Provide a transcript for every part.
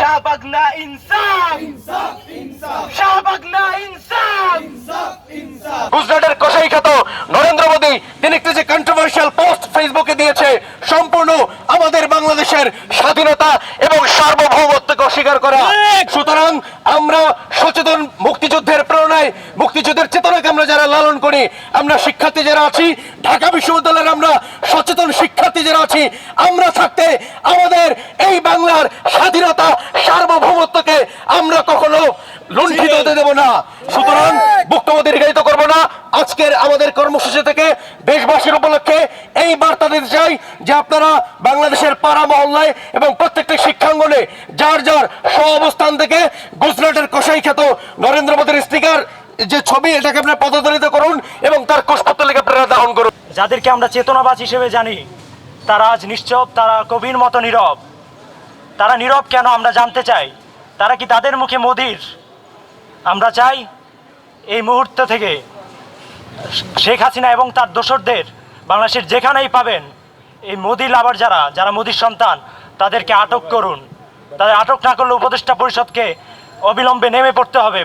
শাহবাগ না ইনসাফ, শাহবাগ না ইনসাফ। গুজরাটের কসাইখ্যাত নরেন্দ্র মোদী তিনি একটি যে কন্ট্রোভার্সিয়াল পোস্ট ফেসবুকে দিয়েছে, সম্পূর্ণ আমাদের বাংলাদেশের স্বাধীনতা এবং সার্বভৌমত্বকে অস্বীকার করা। সুতরাং আমরা সচেতন মুক্তিযুদ্ধের প্রেরণায়, মুক্তিযুদ্ধের চেতনাকে আমরা যারা লালন করি, আমরা শিক্ষার্থী যারা আছি ঢাকা বিশ্ববিদ্যালয়ের, আমরা সচেতন শিক্ষার্থী যারা আছি, আমরা থাকতে আমাদের এই বাংলার স্বাধীনতা সার্বভৌমত্বকে আমরা কখনো লুণ্ঠিত হতে দেব না। সুতরাং বক্তব্য দীর্ঘায়িত করব না। আজকের আমাদের কর্মসূচি থেকে দেশবাসীর উপলক্ষে এই বার্তা দিতে চাই যে আপনারা বাংলাদেশের পাড়া মহল্লায় এবং প্রত্যেকটি শিক্ষাঙ্গনে যার যার স্ব অবস্থান থেকে গুজরাটের কসাইখ্যাত নরেন্দ্র মোদীর স্টিকার যে ছবি, এটাকে আপনারা পদদলিত করুন এবং তার কুশপুত্তলিকা লিখে প্রেরণা দাহন করুন। যাদেরকে আমরা চেতনাবাজ হিসেবে জানি তারা আজ নিশ্চুপ, তারা কবির মতো নীরব। তারা নীরব কেন আমরা জানতে চাই। তারা কি তাদের মুখে মোদির? আমরা চাই এই মুহূর্ত থেকে শেখ হাসিনা এবং তার দোসরদের বাংলাদেশের যেখানেই পাবেন এই মোদি লাভার যারা যারা মোদির সন্তান তাদেরকে আটক করুন। তাদের আটক না করলে উপদেষ্টা পরিষদকে অবিলম্বে নেমে পড়তে হবে।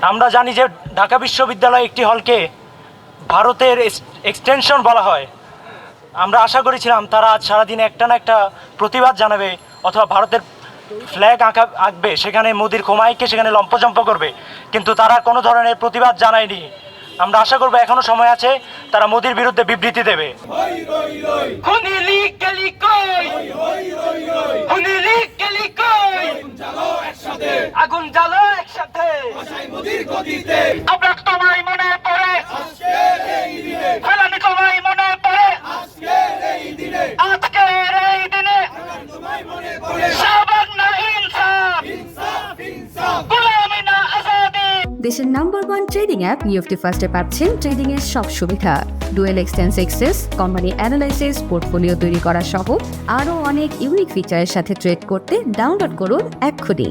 আমরা জানি যে ঢাকা বিশ্ববিদ্যালয় একটি হলকে ভারতের এক্সটেনশন বলা হয়। আমরা আশা করেছিলাম তারা আজ সারাদিন একটা না একটা প্রতিবাদ জানাবে অথবা ভারতের ফ্ল্যাগ আঁকবে, সেখানে মোদির কোমাইকে সেখানে লম্পজম্প করবে, কিন্তু তারা কোনো ধরনের প্রতিবাদ জানায়নি। আমরা আশা করবো এখনো সময় আছে, তারা মোদির বিরুদ্ধে বিবৃতি দেবে। আগুন জ্বালো একসাথে, আমরা তোমায় মনে পড়ে, ফেলানি তোমায় মনে পড়ে, আজকের এই দিনে শাহবাগ না ইনসাফ, গোলামি না আজাদি। দেশের নাম্বার 1 ট্রেডিং অ্যাপ নিফটি ফার্স্টে পাচ্ছেন ট্রেডিং এর সব সুবিধা, dual exchange access, company analysis, portfolio তৈরি করা সহ আরও অনেক ইউনিক ফিচারের সাথে ট্রেড করতে ডাউনলোড করুন এক্ষুনি।